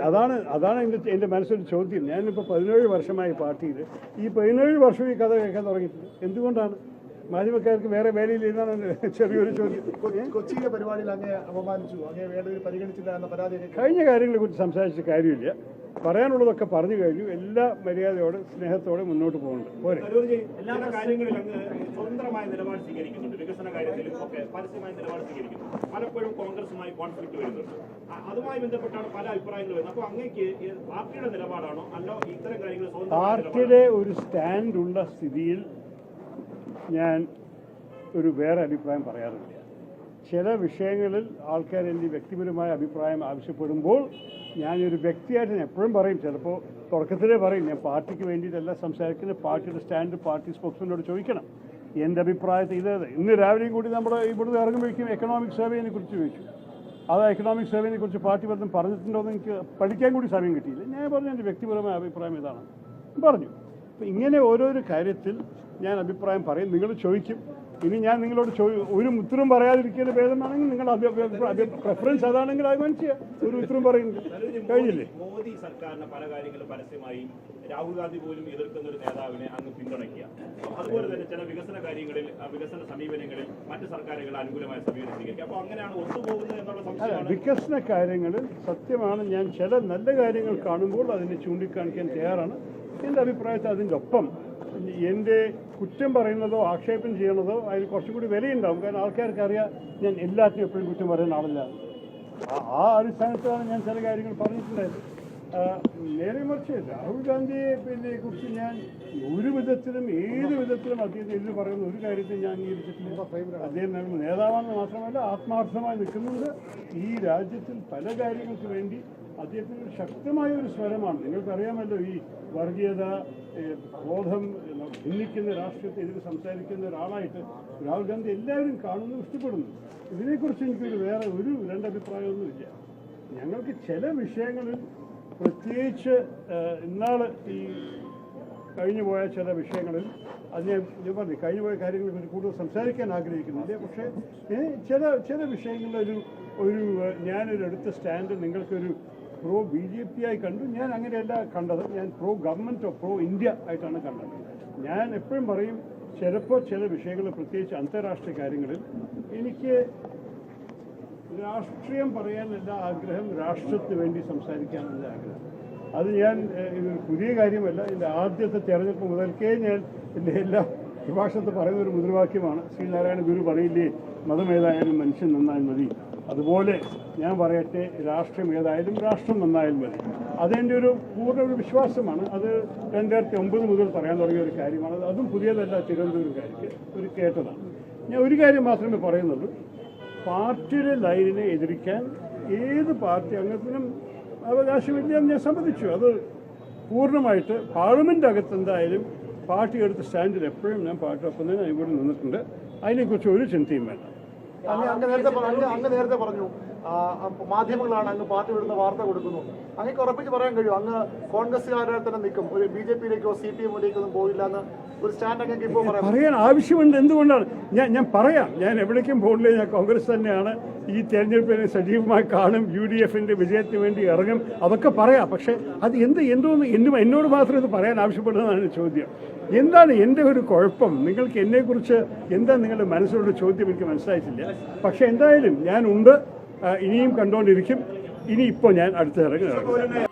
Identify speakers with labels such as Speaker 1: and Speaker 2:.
Speaker 1: അതാണ് എൻ്റെ മനസ്സിലൊരു ചോദ്യം. ഞാനിപ്പോൾ 17 വർഷമായി പാർട്ടിയിൽ. ഈ 17 വർഷം ഈ കഥ കേൾക്കാൻ തുടങ്ങിയിട്ടുണ്ട്. എന്തുകൊണ്ടാണ്? മാധ്യമക്കാർക്ക് വേറെ വേലയിലിരുന്നാണ് ചെറിയൊരു ചോദ്യം.
Speaker 2: കൊച്ചിയിലെ പരിപാടിയിൽ അങ്ങേ അപമാനിച്ചു, അങ്ങേ വേണ്ടവർ പരിഗണിച്ചില്ല എന്ന പരാതി.
Speaker 1: കഴിഞ്ഞ കാര്യങ്ങളെ കുറിച്ച് സംസാരിച്ച കാര്യമില്ല. പറയാനുള്ളതൊക്കെ പറഞ്ഞു കഴിഞ്ഞു. എല്ലാ മര്യാദയോടെ സ്നേഹത്തോടെ മുന്നോട്ട് പോകുന്നുണ്ട്. പോരെ
Speaker 3: എല്ലാ കാര്യങ്ങളിലും അങ്ങ് സ്വതന്ത്രമായ നിലപാട് സ്വീകരിക്കുന്നുണ്ട്. വികസന കാര്യത്തിലും ഒക്കെ പരസ്യമായ നിലപാട് സ്വീകരിക്കുന്നു. പലപ്പോഴും കോൺഗ്രസുമായി കോൺഫ്ലിക്ട് വരുന്നുണ്ട്. അതുമായി ബന്ധപ്പെട്ടാണ് പല അഭിപ്രായങ്ങൾ വരുന്നത്. അപ്പോൾ അങ്ങേക്ക് പാർട്ടിയുടെ നിലപാടാണോ അല്ലോ ഇത്തരം കാര്യങ്ങൾ
Speaker 1: പാർട്ടിയുടെ ഒരു സ്റ്റാൻഡ് ഉള്ള സ്ഥിതിയിൽ ഞാൻ ഒരു വേറെ അഭിപ്രായം പറയാറില്ല. ചില വിഷയങ്ങളിൽ ആൾക്കാർ എൻ്റെ വ്യക്തിപരമായ അഭിപ്രായം ആവശ്യപ്പെടുമ്പോൾ ഞാനൊരു വ്യക്തിയായിട്ട് ഞാൻ എപ്പോഴും പറയും, ചിലപ്പോൾ തുടക്കത്തിലേ പറയും, ഞാൻ പാർട്ടിക്ക് വേണ്ടിയിട്ടല്ല സംസാരിക്കുന്നത്, പാർട്ടിയുടെ സ്റ്റാൻഡ് പാർട്ടി സ്പോക്സ്മാനോട് ചോദിക്കണം. എൻ്റെ അഭിപ്രായത്തിൽ ഇന്ന് രാവിലെയും കൂടി നമ്മുടെ ഇവിടുന്ന് ഇറങ്ങുമ്പോഴേക്കും എക്കണോമിക് സർവേനെ കുറിച്ച് ചോദിച്ചു. അത് എക്കണോമിക് സർവേനെ കുറിച്ച് പാർട്ടി പലതും പറഞ്ഞിട്ടുണ്ടോ എന്ന് എനിക്ക് പഠിക്കാൻ കൂടി സമയം കിട്ടിയില്ല. ഞാൻ പറഞ്ഞു എൻ്റെ വ്യക്തിപരമായ അഭിപ്രായം ഇതാണ് പറഞ്ഞു. അപ്പം ഇങ്ങനെ ഓരോരോ കാര്യത്തിൽ ഞാൻ അഭിപ്രായം പറയും. നിങ്ങൾ ചോദിക്കും. ഇനി ഞാൻ നിങ്ങളോട് ഒരു ഉത്തരം പറയാതിരിക്കുന്ന ഭേദമാണെങ്കിൽ നിങ്ങളുടെ പ്രിഫറൻസ് അതാണെങ്കിൽ അത് മനസ്സിലാ ഒരു ഉത്തരം പറയുന്നത് കഴിഞ്ഞില്ലേ.
Speaker 3: മോദി സർക്കാരിന്റെ പല കാര്യങ്ങളും പരസ്യമായി രാഹുൽ ഗാന്ധി പോലും എതിർക്കുന്ന ഒരു നേതാവിനെ അങ്ങ് പിന്തുണയ്ക്കുക. അതുപോലെ തന്നെ ചില വികസന കാര്യങ്ങളിൽ വികസന സമീപനങ്ങളിൽ മറ്റ് സർക്കാരുകൾ അനുകൂലമായ സമീപനം സ്വീകരിക്കുക. അപ്പോൾ അങ്ങനെയാണ് ഒത്തുപോകുന്നത് എന്നുള്ള സംശയമാണ്.
Speaker 1: വികസന കാര്യങ്ങളിൽ സത്യമാണ്, ഞാൻ ചില നല്ല കാര്യങ്ങൾ കാണുമ്പോൾ അതിനെ ചൂണ്ടിക്കാണിക്കാൻ തയ്യാറാണ്. എൻ്റെ അഭിപ്രായത്തിൽ അതിൻ്റെ ഒപ്പം എൻ്റെ കുറ്റം പറയുന്നതോ ആക്ഷേപം ചെയ്യുന്നതോ അതിന് കുറച്ചും കൂടി വിലയുണ്ടാവും. കാരണം ആൾക്കാർക്ക് അറിയാം ഞാൻ എല്ലാത്തിനും എപ്പോഴും കുറ്റം പറയുന്ന ആളല്ല. ആ അടിസ്ഥാനത്തിലാണ് ഞാൻ ചില കാര്യങ്ങൾ പറഞ്ഞിട്ടുണ്ടായത്. നേരെ മറിച്ച് രാഹുൽ ഗാന്ധിയെ കുറിച്ച് ഞാൻ ഒരു വിധത്തിലും ഏത് വിധത്തിലും അദ്ദേഹം എതിര് പറയുന്ന ഒരു കാര്യത്തിൽ ഞാൻ അംഗീകരിച്ചിട്ടില്ല. അദ്ദേഹം നേതാവാണെന്ന് മാത്രമല്ല ആത്മാർത്ഥമായി നിൽക്കുന്നുണ്ട്. ഈ രാജ്യത്തിൽ പല കാര്യങ്ങൾക്ക് വേണ്ടി അദ്ദേഹത്തിന് ശക്തമായ ഒരു സ്വരമാണ്. നിങ്ങൾക്കറിയാമല്ലോ, ഈ വർഗീയത ബോധം ഭിന്നിക്കുന്ന രാഷ്ട്രീയത്തെ സംസാരിക്കുന്ന ഒരാളായിട്ട് രാഹുൽ ഗാന്ധി എല്ലാവരും കാണുന്നു, ഇഷ്ടപ്പെടുന്നു. ഇതിനെക്കുറിച്ച് എനിക്കൊരു വേറെ ഒരു രണ്ടഭിപ്രായമൊന്നുമില്ല. ഞങ്ങൾക്ക് ചില വിഷയങ്ങളിൽ പ്രത്യേകിച്ച് ഇന്നാൾ ഈ കഴിഞ്ഞുപോയ ചില വിഷയങ്ങളിൽ അത് ഞാൻ പറഞ്ഞു കഴിഞ്ഞുപോയ കാര്യങ്ങളെ കുറിച്ച് കൂടുതൽ സംസാരിക്കാൻ ആഗ്രഹിക്കുന്നില്ല. പക്ഷേ ചില വിഷയങ്ങളിൽ ഞാനൊരു അടുത്ത സ്റ്റാൻഡ് നിങ്ങൾക്കൊരു പ്രോ BJP ആയി കണ്ടു. ഞാൻ അങ്ങനെയല്ല കണ്ടത്. ഞാൻ പ്രോ ഗവൺമെൻറ്റോ പ്രോ ഇന്ത്യ ആയിട്ടാണ് കണ്ടത്. ഞാൻ എപ്പോഴും പറയും, ചിലപ്പോൾ ചില വിഷയങ്ങൾ പ്രത്യേകിച്ച് അന്താരാഷ്ട്രീയ കാര്യങ്ങളിൽ എനിക്ക് രാഷ്ട്രീയം പറയാനല്ല ആഗ്രഹം, രാഷ്ട്രത്തിന് വേണ്ടി സംസാരിക്കാനല്ല ആഗ്രഹം. അത് ഞാൻ ഇതൊരു പുതിയ കാര്യമല്ല. എൻ്റെ ആദ്യത്തെ തെരഞ്ഞെടുപ്പ് മുതൽക്കേ ഞാൻ എൻ്റെ എല്ലാ വിഭാഷണത്തിൽ പറയുന്നൊരു മുദ്രാവാക്യമാണ്. ശ്രീനാരായണ ഗുരു പറയില്ലേ, മതമേതായാലും മനുഷ്യൻ നന്നായാൽ മതി. അതുപോലെ ഞാൻ പറയട്ടെ, രാഷ്ട്രം ഏതായാലും രാഷ്ട്രം നന്നായാൽ മതി. അതെൻ്റെ ഒരു പൂർണ്ണ ഒരു വിശ്വാസമാണ്. അത് 2009 മുതൽ പറയാൻ തുടങ്ങിയ ഒരു കാര്യമാണ്. അതും പുതിയതല്ല, തിരുവനന്തപുരംകാർക്ക് ഒരു കേട്ടതാണ്. ഞാൻ ഒരു കാര്യം മാത്രമേ പറയുന്നുള്ളൂ, പാർട്ടിയുടെ ലൈനിനെ എതിരിക്കാൻ ഏത് പാർട്ടി അംഗത്തിനും അവകാശമില്ലെന്ന് ഞാൻ സമ്മതിച്ചു. അത് പൂർണ്ണമായിട്ട് പാർലമെൻ്റ് അകത്ത് എന്തായാലും പാർട്ടി എടുത്ത സ്റ്റാൻഡിൽ എപ്പോഴും ഞാൻ പാർട്ടിയൊപ്പം തന്നെ ഇവിടെ നിന്നിട്ടുണ്ട്. അതിനെക്കുറിച്ച് ഒരു ചിന്തയും വേണ്ട.
Speaker 2: അങ്ങ് നേരത്തെ പറഞ്ഞു മാധ്യമങ്ങളാണ് അങ്ങ് പാർട്ടി വിടുന്ന വാർത്ത കൊടുക്കുന്നു. അങ്ങേക്ക് ഉറപ്പിച്ച് പറയാൻ കഴിയും അങ്ങ് കോൺഗ്രസ്സുകാരെ തന്നെ നിൽക്കും, ഒരു BJP-യിലേക്കോ CPM-ലേക്കൊന്നും പോയില്ല എന്ന് ഒരു സ്റ്റാൻഡ് അങ്ങേക്ക് ഇപ്പോൾ
Speaker 1: പറയാൻ ആവശ്യമുണ്ട്. എന്തുകൊണ്ടാണ് ഞാൻ പറയാം, ഞാൻ എവിടേക്കും പോകില്ല, ഞാൻ കോൺഗ്രസ് തന്നെയാണ്. ഈ തെരഞ്ഞെടുപ്പിനെ സജീവമായി കാണും, UDF-ന്റെ വിജയത്തിന് വേണ്ടി ഇറങ്ങും, അതൊക്കെ പറയാം. പക്ഷേ അത് എന്നോട് മാത്രം ഇത് പറയാൻ ആവശ്യപ്പെടുന്നതാണ് ചോദ്യം. എന്താണ് എൻ്റെ ഒരു കുഴപ്പം? നിങ്ങൾക്ക് എന്നെക്കുറിച്ച് എന്താ നിങ്ങളുടെ മനസ്സിലുള്ള ചോദ്യം എനിക്ക് മനസ്സിലായിട്ടില്ല. പക്ഷേ എന്തായാലും ഞാനുണ്ട്, ഇനിയും കണ്ടുകൊണ്ടിരിക്കും. ഇനി ഇപ്പോൾ ഞാൻ അടുത്ത ഇറങ്ങുകയാണ്.